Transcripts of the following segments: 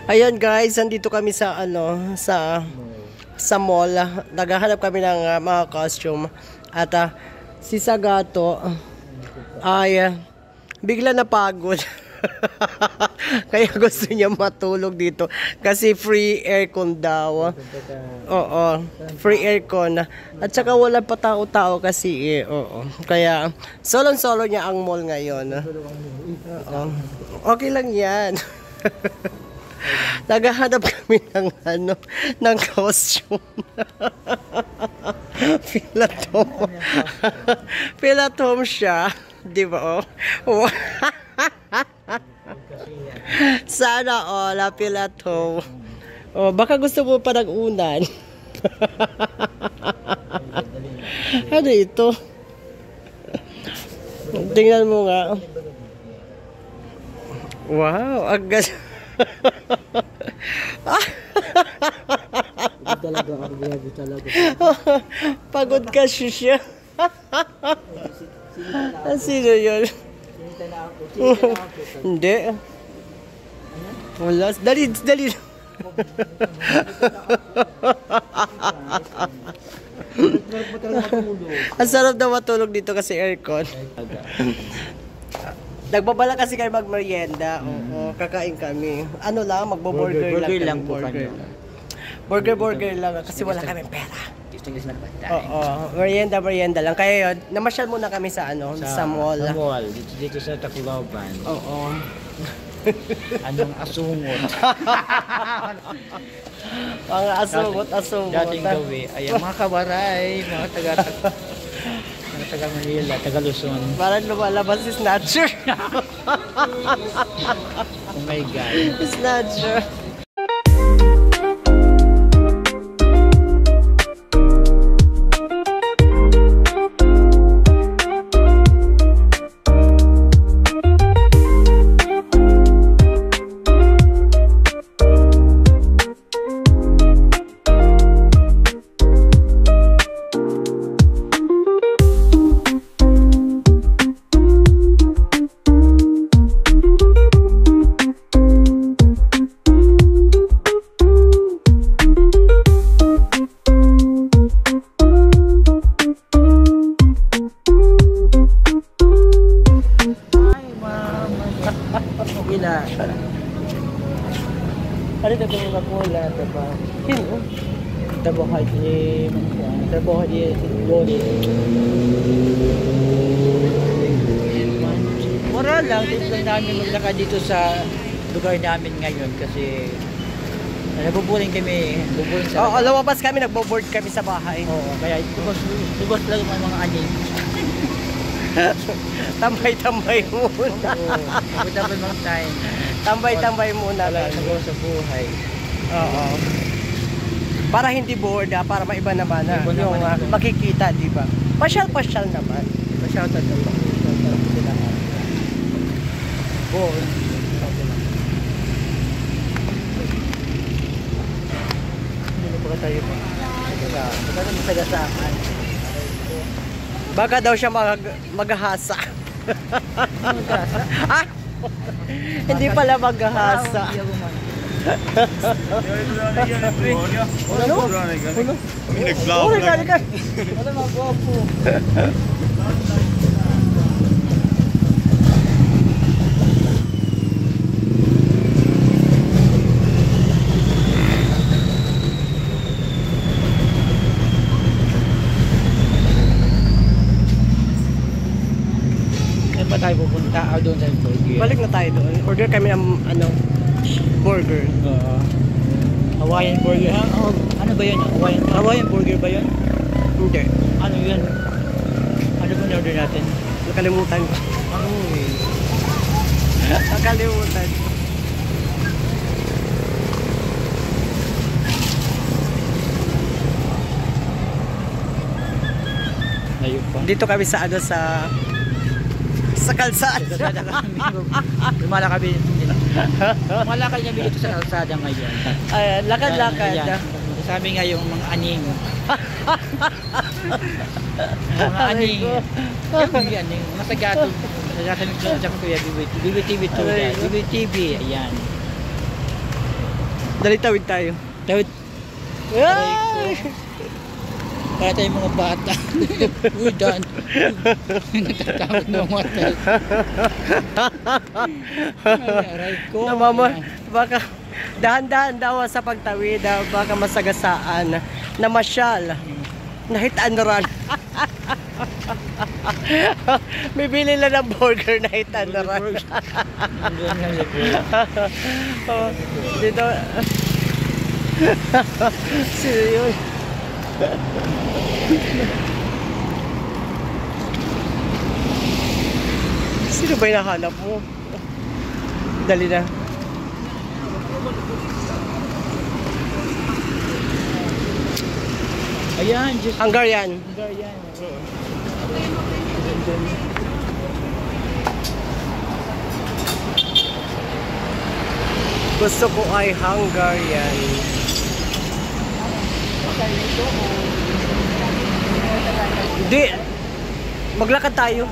Ayan guys, nandito kami sa sa mall. Naghahanap kami ng mga costume. At si Sagato ay bigla napagod. Kaya gusto niya matulog dito kasi free aircon daw. Oo, free aircon. At saka wala pa tao-tao kasi oo. Kaya solo-solo niya ang mall ngayon. Oo. Okay lang 'yan. Naghahanap kami ng ng costume. Pilatom siya, 'di ba? Oh. Sana all pilatom. Oh, baka gusto mo pa nag-unan. Ano ito? Tingnan mo nga. Wow, agad. Pagod ka siya. Sino yun? Hindi. Wala. Dali. Ang sarap na matulog dito kasi aircon. Nagbabala kasi kayo mag-merienda. Oo, kakain kami. Ano lang, magbo-burger lang po kami. Burger lang kasi wala kaming pera. Oo, merienda lang. Kaya yun, namasyal muna kami sa sa mall. Sa mall, dito sa Tacloban. Oo. Anong asungot? Mga asungot. Dating gawi. Ayan, mga kabaray, mga taga Manila, taga Luzon. Parang lumalabas si Snatcher. Oh my God. Snatcher. Ano na ito mga kula, diba? Sino? Trabaho di Loli. Mura lang, dito lang namin maglakad dito sa lugar namin ngayon kasi nabubuling kami. Oo, lumabas kami, nagbo-board kami sa bahay. Oo, kaya tugos lang ang mga aning. Tambay-tambay muna. Oo, double long time. Tambay-tambay muna. Wala nagawa sa buhay. Oo. Para hindi bored, para maiba naman na. Iba Yung naman. makikita, di ba? Pasyal-pasyal naman. Shoutout na lang. Sila. Bored. Hindi na ba tayo pa? Magkano masagasaan? Baka daw siya maghahasa. Maghahasa? Ah! Hindi pala maghahasa. Ano? Nag-vlog lang. Wala mga gwapo. Saan ba tayo pupunta? Doon sa burger. Balik na tayo doon. Order kami ng burger. Hawaiian burger. Ano ba yun? Hawaiian burger ba yun? Hindi. Ano yun? Ano ba na-order natin? Nakalimutan ko. Ano eh? Nakalimutan ko. Ayun pa. Dito kami sa sa kalsada. Lumalakad niya dito sa kalsada ngayon. Ayan, lakad-lakad. Ayan. Sabi nga yung mga aning. Mga aning. Yung mga aning. Mga sagatong. Nagsasabi ko sa kuya, BBTV2. BBTV, ayan. Dali, tawid tayo. Tawid. Ay! Para tayong mga bata. Uy, Dan. Natatakot na mga tayo. Aray ko. Baka dahan-dahan daw sa pagtawid, baka masagasaan, namasyal, nahitaan ron. May bili lang ng burger na hitaan ron. Oh, dito. Sino yun? Sino ba yung nahanap mo? Dali na. Ayan, just Hungarian. Hungarian. Gusto ko ay Hungarian. Hindi. Maglakad tayo.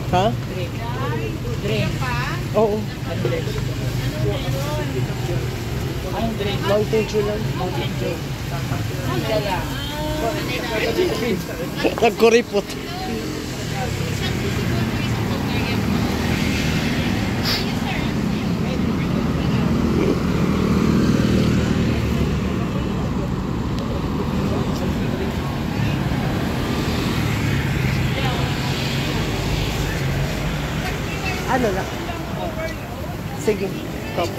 Ha? Drink. Oo. Anong drink? Mountain Dew lang. Mountain Dew. Nagkuripot. Ano na? Sige. Top.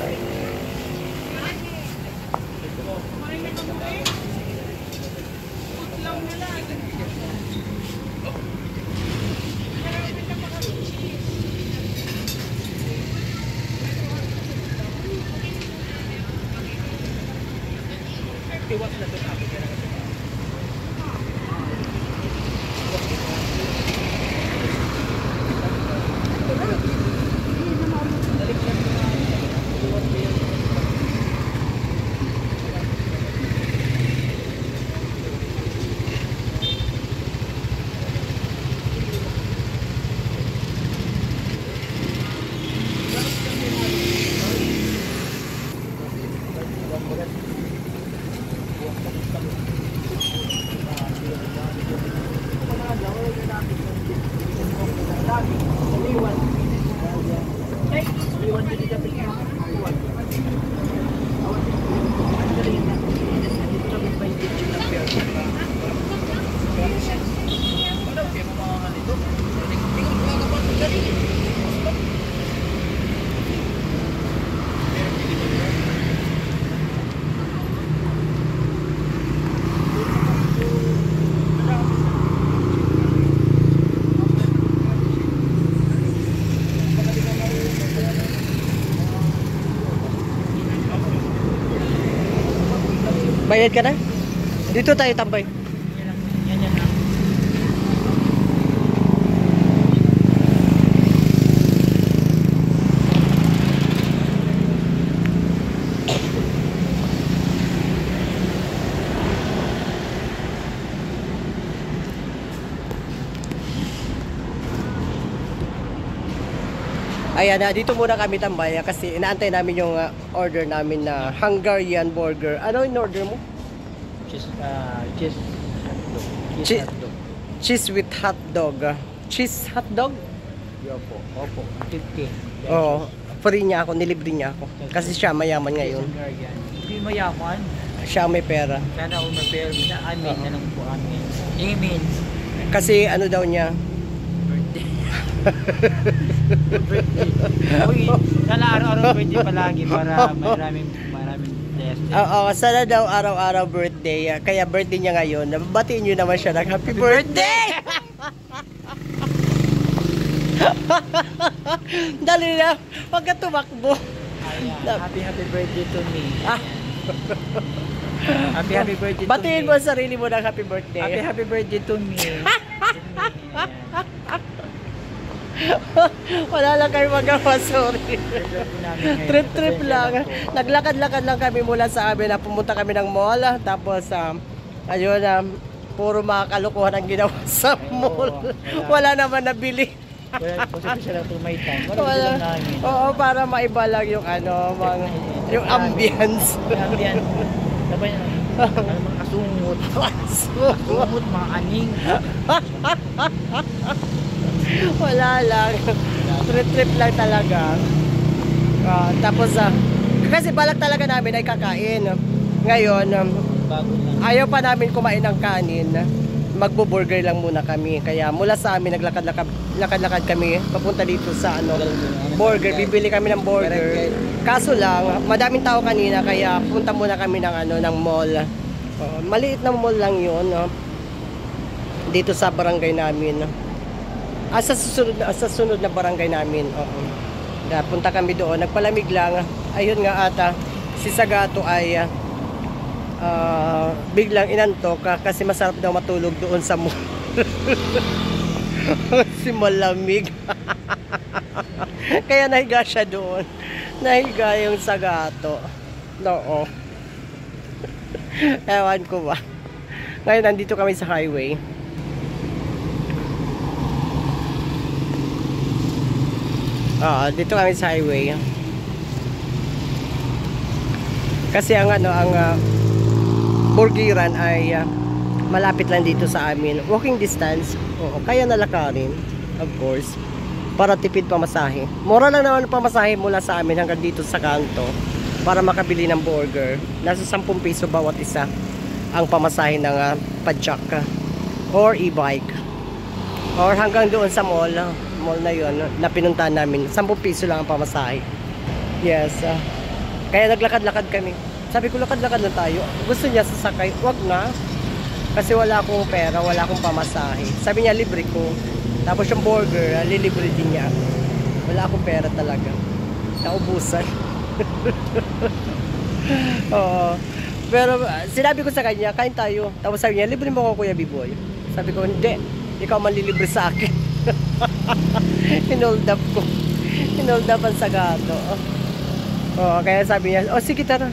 Bayad ka na? Dito tayo tambay. Yan lang. Ayan, dito muna kami tambay kasi inaantay namin yung order namin na Hungarian burger. Ano in order mo? Cheese hotdog. Cheese with hot dog. Cheese hot dog? Opo. 50. Oo. Free niya ako, nilibre niya ako. Kasi siya mayaman ngayon. Hungarian. Hindi mayaman. Siya may pera. Sana ako mag-pera. Amin na lang po amin. Amen. Kasi ano daw niya, Birthday. Uy, sana araw-araw birthday palagi para maraming blessing. oo, sana daw araw-araw birthday. Kaya birthday niya ngayon. Batiin niyo naman siya ng happy birthday! Dali na, huwag ka tumakbo. Happy birthday to me. Happy birthday to me. Batiin mo ang sarili mo ng happy birthday. Happy birthday to me. Wala lang kami magawa, sorry. Trip namin ngayon. Trip Pasensya lang. po. Naglakad-lakad lang kami mula sa amin na pumunta kami ng mall. Tapos, ayun, puro mga kalokohan ang ginawa sa mall. Wala naman nabili. Wala, pasensya lang kung may time. Wala Wala. lang namin. Oo, para maiba lang yung yung ambience. Ambience. Sabay na. Mga kasungot. Kasungot, mga aning. Wala lang. Trip lang talaga. Tapos, kasi balak talaga namin ay kakain. Ngayon, Bago lang. ayaw pa namin kumain ng kanin. Magbo-burger lang muna kami. Kaya mula sa amin, naglakad-lakad kami papunta dito sa burger. Bibili kami ng burger. Kaso lang, madaming tao kanina kaya punta muna kami ng mall. Maliit na mall lang 'yon, dito sa barangay namin. Sa sunod na barangay namin. Oo. Punta kami doon, nagpalamig lang. Ayun nga ata, si Sagato ay biglang inantok kasi masarap daw matulog doon sa mall. Si malamig. Kaya nahiga siya doon. Nahiga yung Sagato. Oo. Ewan ko ba. Ngayon nandito kami sa highway. Dito kami sa highway. Kasi ang burgiran ay malapit lang dito sa amin. Walking distance. Oo, kaya nalakarin, of course, para tipid pamasahe. Mura lang naman ang pamasahe mula sa amin hanggang dito sa kanto para makabili ng burger. Nasa 10 piso bawat isa ang pamasahe ng padjak or e-bike. Or hanggang doon sa mall na yun na pinuntahan namin. 10 piso lang ang pamasahe. Yes. Kaya naglakad-lakad kami. Sabi ko, lakad-lakad lang tayo. Gusto niya sasakay. Wag na. Kasi wala akong pera, wala akong pamasahe. Sabi niya, libre ko. Tapos yung burger, lilibre din niya. Wala akong pera talaga. Naubusan. Oo. Pero sinabi ko sa kanya, kain tayo. Tapos sabi niya, libre mo ko, Kuya Biboy. Sabi ko, hindi. Ikaw man lilibre sa akin. Hinold up ko. Hinold up ang Sagato. Oo, kaya sabi niya, sige tara.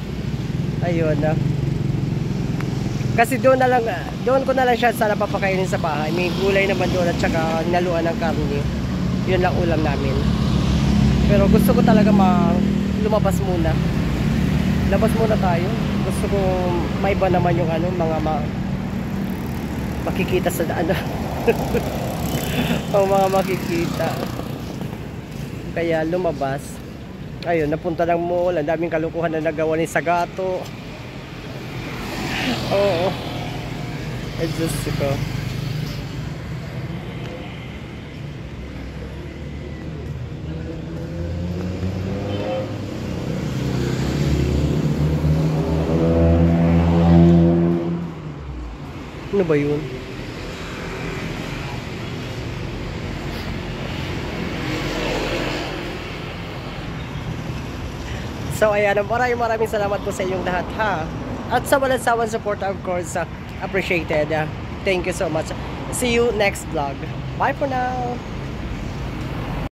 Ayun na. Kasi doon ko na lang siya sana papakainin sa bahay. May gulay naman doon at saka naluan ng karne. Yun lang ulam namin. Pero gusto ko talaga lumabas muna. Labas muna tayo. Gusto ko maiba naman yung mga makikita sa daan. Ang mga makikita. Kaya lumabas. Ayun, napunta ng mall. Ang daming kalukuhan na nagawa ni Sagato. Oo. Ay, Diyos ko. Ano ba yun? So ayan, maraming salamat po sa inyong lahat ha. At sa walang sawang support, of course, appreciated. Thank you so much. See you next vlog. Bye for now.